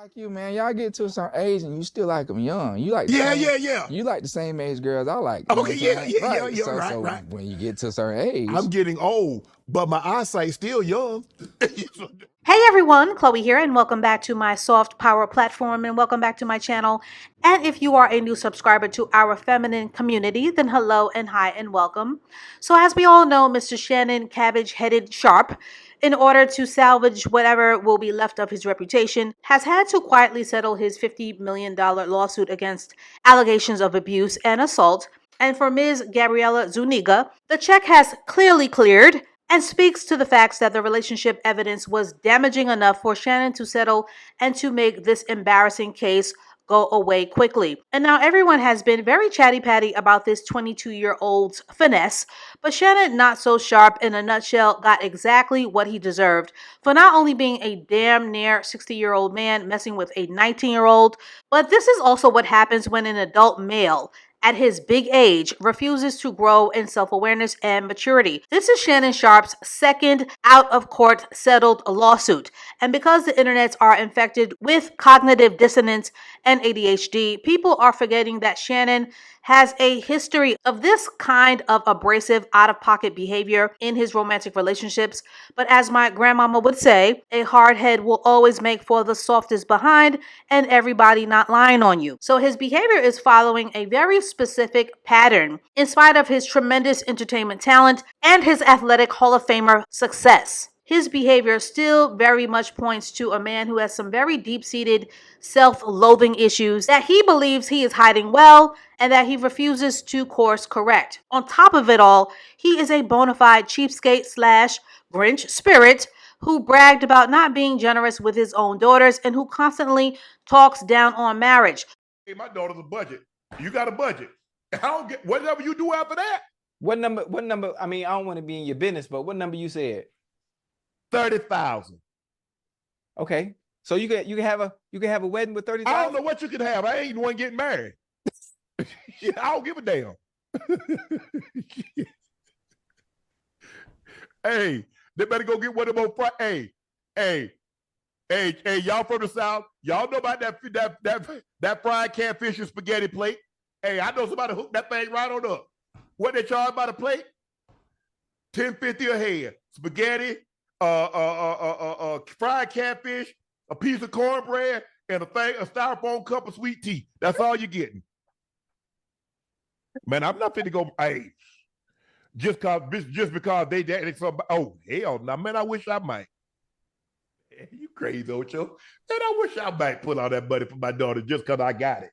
like you, man. Y'all get to a certain age and you still like them young. You like Yeah. You like the same age girls I like. You know Okay, what I'm saying? Right. right. When you get to a certain age, I'm getting old, but my eyesight's still young. Hey everyone, Chloe here, and welcome back to my soft power platform, and welcome back to my channel. And if you are a new subscriber to our feminine community, then hello and hi and welcome. So as we all know, Mr. Shannon Cabbage-Headed Sharp, in order to salvage whatever will be left of his reputation, has had to quietly settle his $50 million lawsuit against allegations of abuse and assault. And for Ms. Gabriela Zuniga, the check has clearly cleared and speaks to the facts that the relationship evidence was damaging enough for Shannon to settle and to make this embarrassing case go away quickly. And now everyone has been very chatty-patty about this 22-year-old's finesse, but Shannon, not so sharp, in a nutshell, got exactly what he deserved for not only being a damn near 60-year-old man messing with a 19-year-old, but this is also what happens when an adult male at his big age refuses to grow in self-awareness and maturity. This is Shannon Sharp's second out-of-court settled lawsuit. And because the internets are infected with cognitive dissonance and ADHD, people are forgetting that Shannon has a history of this kind of abrasive, out-of-pocket behavior in his romantic relationships. But as my grandmama would say, a hard head will always make for the softest behind, and everybody not lying on you. So his behavior is following a very specific pattern, in spite of his tremendous entertainment talent and his athletic Hall of Famer success. His behavior still very much points to a man who has some very deep-seated self-loathing issues that he believes he is hiding well and that he refuses to course correct. On top of it all, he is a bona fide cheapskate slash Grinch spirit who bragged about not being generous with his own daughters and who constantly talks down on marriage. Hey, my daughter's a budget. You got a budget. I don't get whatever you do after that. What number? I mean, I don't want to be in your business, but what number you said? 30,000. Okay, so you can have a wedding with 30,000. I don't know what you can have. I ain't the one getting married. I don't give a damn. Hey, they better go get one of them on Friday. Hey, y'all from the South, y'all know about that fried catfish and spaghetti plate. Hey, I know somebody hooked that thing right on up. What they charge by the plate? $10.50 a head. Spaghetti, fried catfish, a piece of cornbread, and a styrofoam cup of sweet tea. That's all you're getting. Man, I'm not finna go. Hey, just because they so. Oh hell, no, man, I wish I might. Man, you crazy, Ocho? Man, I wish I might pull out that money for my daughter just because I got it.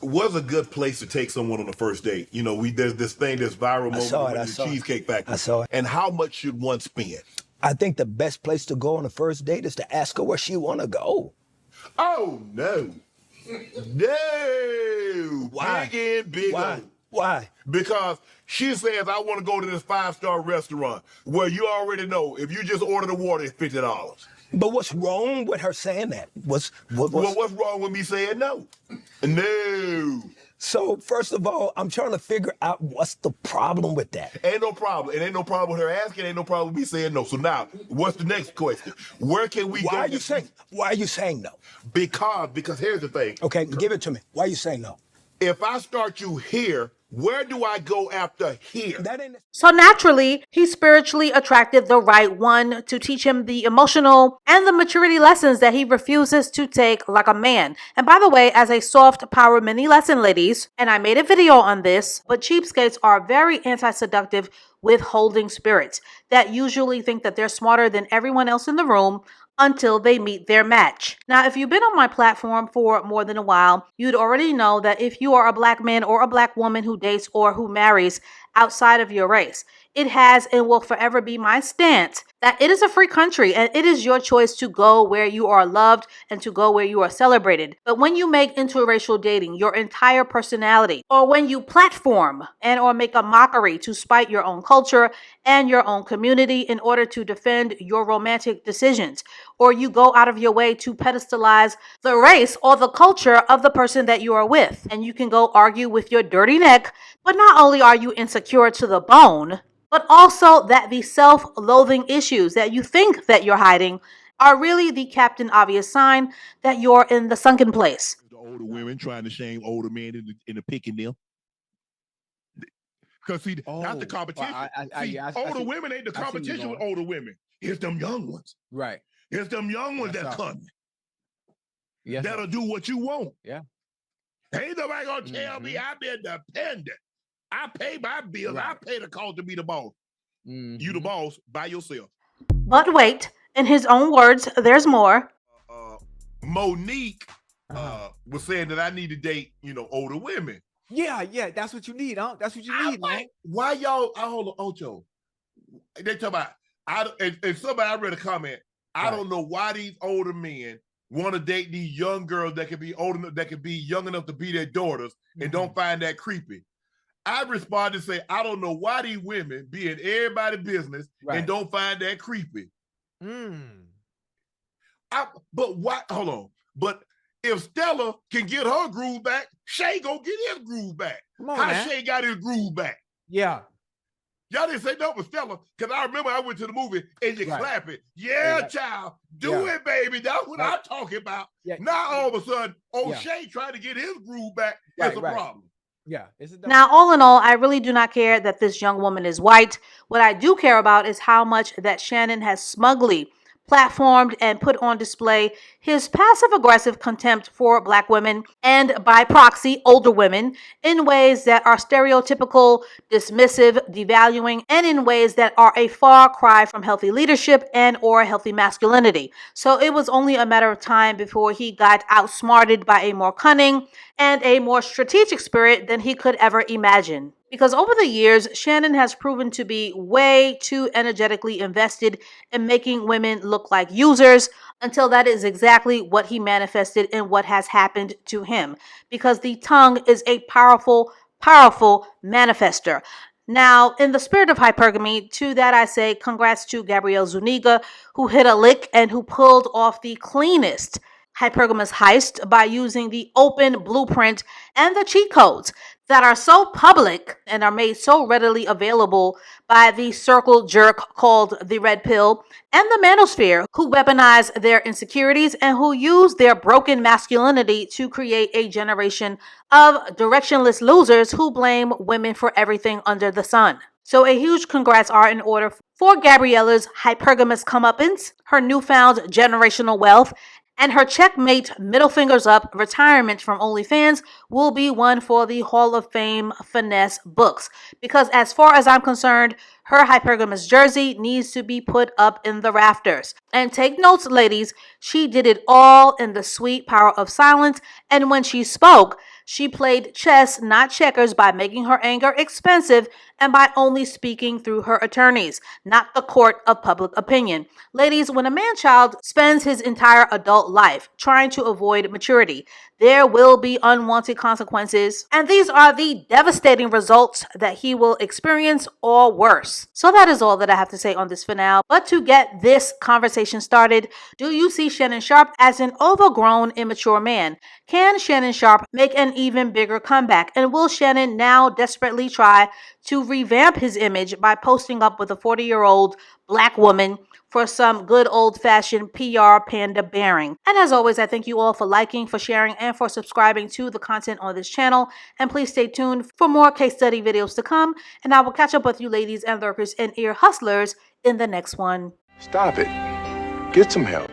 Was a good place to take someone on the first date. You know, there's this thing, this viral moment with the Cheesecake Factory. I saw it. And how much should one spend? I think the best place to go on the first date is to ask her where she want to go. Oh, no. No. Why? Big in, big Why? out. Why? Because she says, I want to go to this 5-star restaurant where you already know if you just order the water, it's $50. But what's wrong with her saying that? Well, what's wrong with me saying no? No. So, first of all, I'm trying to figure out what's the problem with that. Ain't no problem. It ain't no problem with her asking. Ain't no problem with me saying no. So now, what's the next question? Where can we go? Why are you saying no? Because here's the thing. Okay, give it to me. Why are you saying no? If I start you here, where do I go after here? So naturally, he spiritually attracted the right one to teach him the emotional and the maturity lessons that he refuses to take like a man. And by the way, as a soft power mini lesson, ladies, and I made a video on this, but cheapskates are very anti-seductive withholding spirits that usually think that they're smarter than everyone else in the room until they meet their match. Now, if you've been on my platform for more than a while, you'd already know that if you are a black man or a black woman who dates or who marries outside of your race, it has and will forever be my stance that it is a free country and it is your choice to go where you are loved and to go where you are celebrated. But when you make interracial dating your entire personality, or when you platform and or make a mockery to spite your own culture and your own community in order to defend your romantic decisions, or you go out of your way to pedestalize the race or the culture of the person that you are with, and you can go argue with your dirty neck, but not only are you insecure to the bone, but also that the self-loathing issues that you think that you're hiding are really the Captain Obvious sign that you're in the sunken place. The older women trying to shame older men into picking them. Because see, that's the competition. Older women ain't the competition with older women. It's them young ones. Right. It's them young ones that's coming. Yes, that'll do what you want. Yeah. Ain't nobody gonna tell me I've been dependent. I pay my bills. I pay the cost to be the boss. You the boss by yourself. But wait, in his own words, there's more. Monique was saying that I need to date, older women. Yeah, that's what you need, huh? That's what you need, man. Why y'all? Hold on, Ocho. They talk about and somebody I read a comment. I don't know why these older men want to date these young girls that can be old enough, that can be young enough to be their daughters, and don't find that creepy. I respond to say, I don't know why these women be in everybody's business and don't find that creepy. But why? Hold on. But if Stella can get her groove back, Shay gonna get his groove back. How Shay got his groove back? Yeah. Y'all didn't say no for Stella, because I remember I went to the movie and you clap it. Yeah, child. Do it, baby. That's what I'm talking about. Yeah. Now all of a sudden, Shay trying to get his groove back is a problem. Yeah. Now, all in all, I really do not care that this young woman is white. What I do care about is how much that Shannon has smugly platformed and put on display his passive-aggressive contempt for Black women and, by proxy, older women in ways that are stereotypical, dismissive, devaluing, and in ways that are a far cry from healthy leadership and or healthy masculinity. So it was only a matter of time before he got outsmarted by a more cunning and a more strategic spirit than he could ever imagine. Because over the years, Shannon has proven to be way too energetically invested in making women look like users, until that is exactly what he manifested in what has happened to him. Because the tongue is a powerful, powerful manifester. Now, in the spirit of hypergamy, to that I say congrats to Gabrielle Zuniga, who hit a lick and who pulled off the cleanest hypergamous heist by using the open blueprint and the cheat codes that are so public and are made so readily available by the circle jerk called the Red Pill and the Manosphere, who weaponize their insecurities and who use their broken masculinity to create a generation of directionless losers who blame women for everything under the sun. So a huge congrats are in order for Gabriella's hypergamous comeuppance, her newfound generational wealth, and her checkmate middle fingers up retirement from OnlyFans will be one for the Hall of Fame finesse books. Because as far as I'm concerned, her hypergamous jersey needs to be put up in the rafters. And take notes, ladies, she did it all in the sweet power of silence. And when she spoke, she played chess, not checkers, by making her anger expensive and by only speaking through her attorneys, not the court of public opinion. Ladies, when a man-child spends his entire adult life trying to avoid maturity, there will be unwanted consequences, and these are the devastating results that he will experience or worse. So that is all that I have to say on this for now. But to get this conversation started, do you see Shannon Sharpe as an overgrown, immature man? Can Shannon Sharpe make an even bigger comeback? And will Shannon now desperately try to revamp his image by posting up with a 40-year-old Black woman for some good old-fashioned PR panda bearing? And as always, I thank you all for liking, for sharing, and for subscribing to the content on this channel. And please stay tuned for more case study videos to come. And I will catch up with you ladies and lurkers and ear hustlers in the next one. Stop it. Get some help.